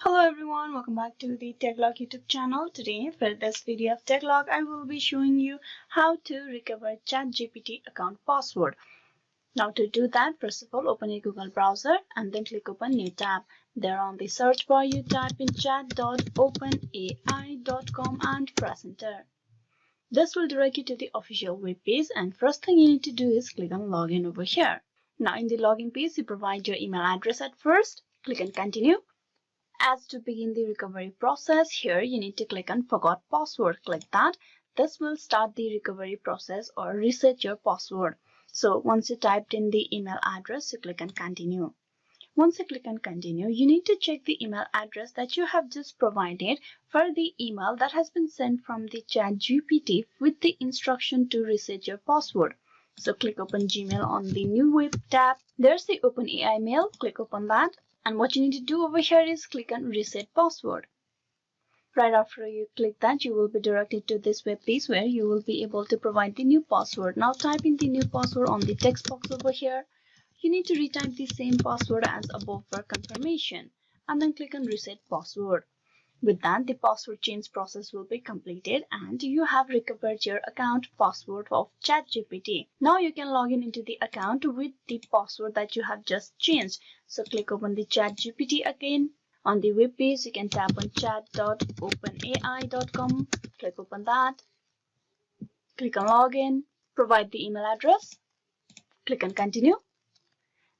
Hello everyone, welcome back to the TechLog YouTube channel. Today for this video of TechLog, I will be showing you how to recover ChatGPT account password. Now to do that, first of all, open your Google browser and then click open new tab. There on the search bar, you type in chat.openai.com and press enter. This will direct you to the official web page, and first thing you need to do is click on login over here. Now in the login page, you provide your email address at first, click on continue. As to begin the recovery process, here you need to click on forgot password. Click that. This will start the recovery process or reset your password. So once you typed in the email address, you click on continue. Once you click on continue, you need to check the email address that you have just provided for the email that has been sent from the ChatGPT with the instruction to reset your password. So click open Gmail on the new web tab. There's the OpenAI mail. Click open that. And what you need to do over here is click on reset password. Right after you click that, you will be directed to this web page where you will be able to provide the new password. Now type in the new password on the text box over here. You need to retype the same password as above for confirmation and then click on reset password. With that, the password change process will be completed and you have recovered your account password of ChatGPT. Now you can log in into the account with the password that you have just changed. So click open the ChatGPT again. On the web page, you can tap on chat.openai.com. Click open that. Click on login. Provide the email address. Click on continue.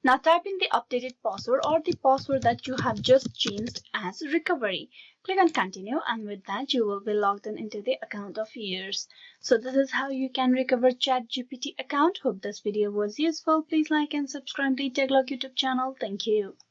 Now type in the updated password or the password that you have just changed as recovery. Click on continue, and with that you will be logged in into the account of yours. So this is how you can recover ChatGPT account. Hope this video was useful. Please like and subscribe to the TechLog YouTube channel. Thank you.